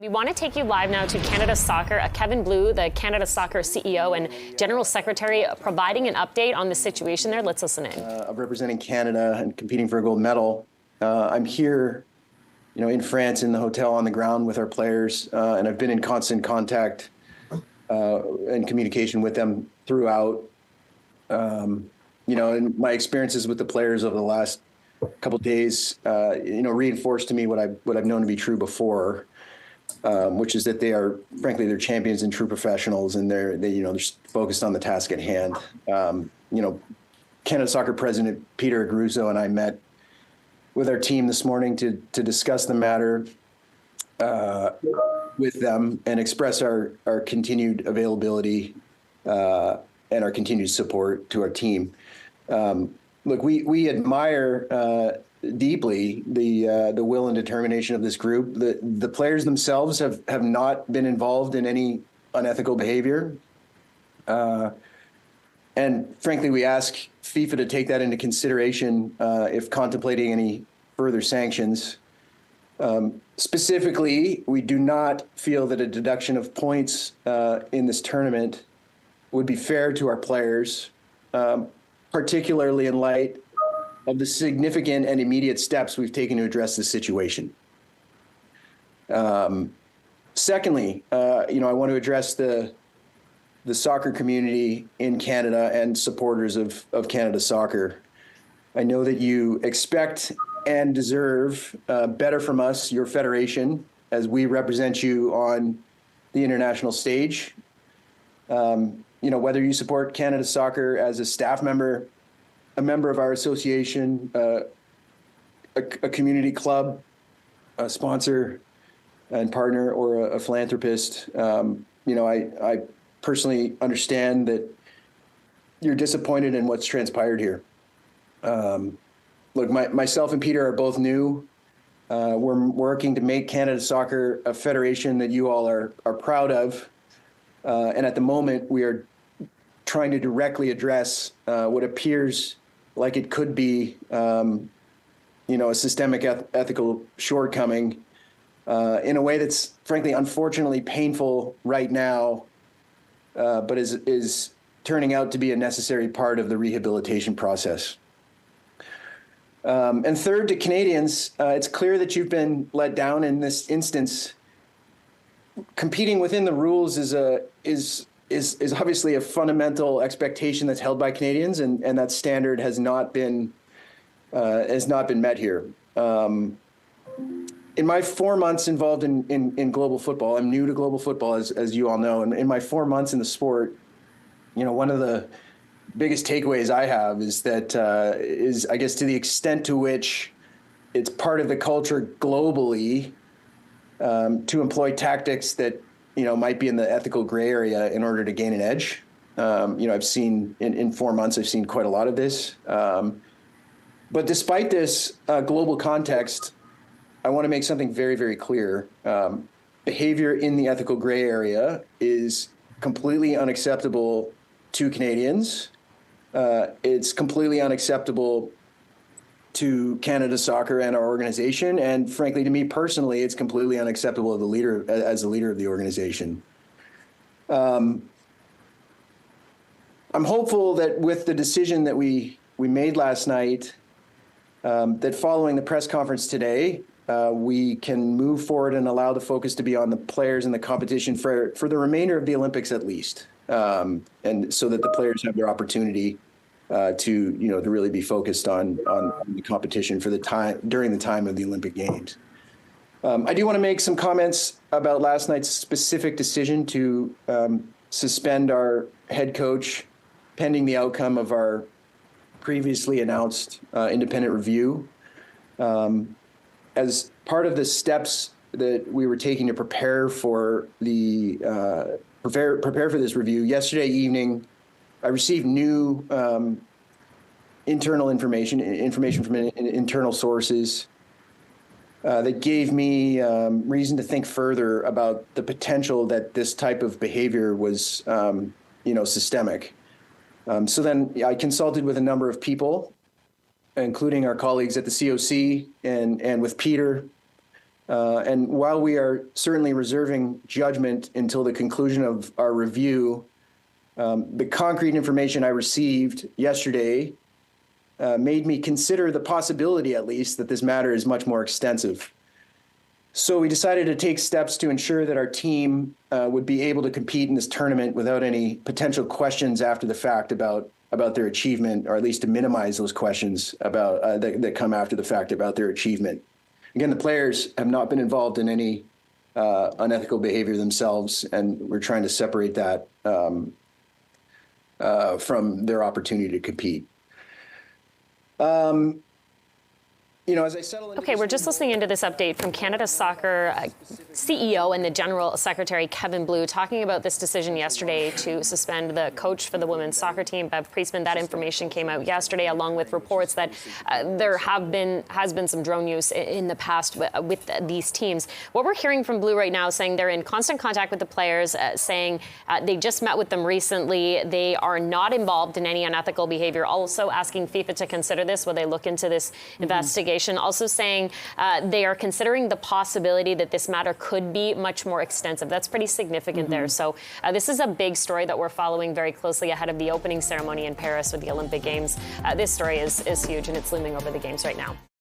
We want to take you live now to Canada Soccer. Kevin Blue, the Canada Soccer CEO and General Secretary, providing an update on the situation there. Let's listen in. Of representing Canada and competing for a gold medal. I'm here, in France, in the hotel on the ground with our players, and I've been in constant contact and communication with them throughout. And my experiences with the players over the last couple of days, reinforced to me what I've known to be true before. Which is that they're champions and true professionals, and they're focused on the task at hand. Canada Soccer President Peter Aguirre and I met with our team this morning to discuss the matter with them and express our continued availability and our continued support to our team. Look, we admire deeply the will and determination of this group. The players themselves have not been involved in any unethical behavior. And frankly, we ask FIFA to take that into consideration if contemplating any further sanctions. Specifically, we do not feel that a deduction of points in this tournament would be fair to our players, particularly in light of the significant and immediate steps we've taken to address this situation. Secondly, I want to address the soccer community in Canada and supporters of Canada Soccer. I know that you expect and deserve better from us, your federation, as we represent you on the international stage. Whether you support Canada Soccer as a staff member, a member of our association, a community club, a sponsor and partner, or a philanthropist. I personally understand that you're disappointed in what's transpired here. Look, myself and Peter are both new. We're working to make Canada Soccer a federation that you all are proud of. And at the moment, we are trying to directly address what appears like it could be, a systemic ethical shortcoming in a way that's frankly, unfortunately painful right now, but is turning out to be a necessary part of the rehabilitation process. And third, to Canadians, it's clear that you've been let down in this instance. Competing within the rules is obviously a fundamental expectation that's held by Canadians, and that standard has not been met here. In my 4 months involved in global football, I'm new to global football, as you all know, and in my 4 months in the sport, one of the biggest takeaways I have is that I guess, to the extent to which it's part of the culture globally to employ tactics that might be in the ethical gray area in order to gain an edge. I've seen in 4 months, I've seen quite a lot of this. But despite this global context, I want to make something very, very clear. Behavior in the ethical gray area is completely unacceptable to Canadians. It's completely unacceptable to Canada Soccer and our organization, and frankly, to me personally, it's completely unacceptable as the leader of the organization. I'm hopeful that with the decision that we made last night, that following the press conference today, we can move forward and allow the focus to be on the players and the competition for the remainder of the Olympics at least, and so that the players have their opportunity to really be focused on the competition during the time of the Olympic Games. I do want to make some comments about last night's specific decision to suspend our head coach pending the outcome of our previously announced independent review. As part of the steps that we were taking to prepare for this review, yesterday evening, I received new internal information from internal sources that gave me reason to think further about the potential that this type of behavior was, systemic. So then I consulted with a number of people, including our colleagues at the COC and with Peter, And while we are certainly reserving judgment until the conclusion of our review, the concrete information I received yesterday made me consider the possibility, at least, that this matter is much more extensive. So we decided to take steps to ensure that our team would be able to compete in this tournament without any potential questions after the fact about their achievement, or at least to minimize those questions about that come after the fact about their achievement. Again, the players have not been involved in any unethical behavior themselves, and we're trying to separate that from their opportunity to compete. As I settle into Okay, we're just listening into this update from Canada Soccer CEO and the General Secretary, Kevin Blue, talking about this decision yesterday to suspend the coach for the women's soccer team, Bev Priestman. That information came out yesterday, along with reports that there has been some drone use in the past with these teams. What we're hearing from Blue right now, saying they're in constant contact with the players, saying they just met with them recently. They are not involved in any unethical behavior. Also asking FIFA to consider this when they look into this investigation. Also saying they are considering the possibility that this matter could be much more extensive. That's pretty significant there. So this is a big story that we're following very closely ahead of the opening ceremony in Paris with the Olympic Games. This story is huge, and it's looming over the Games right now.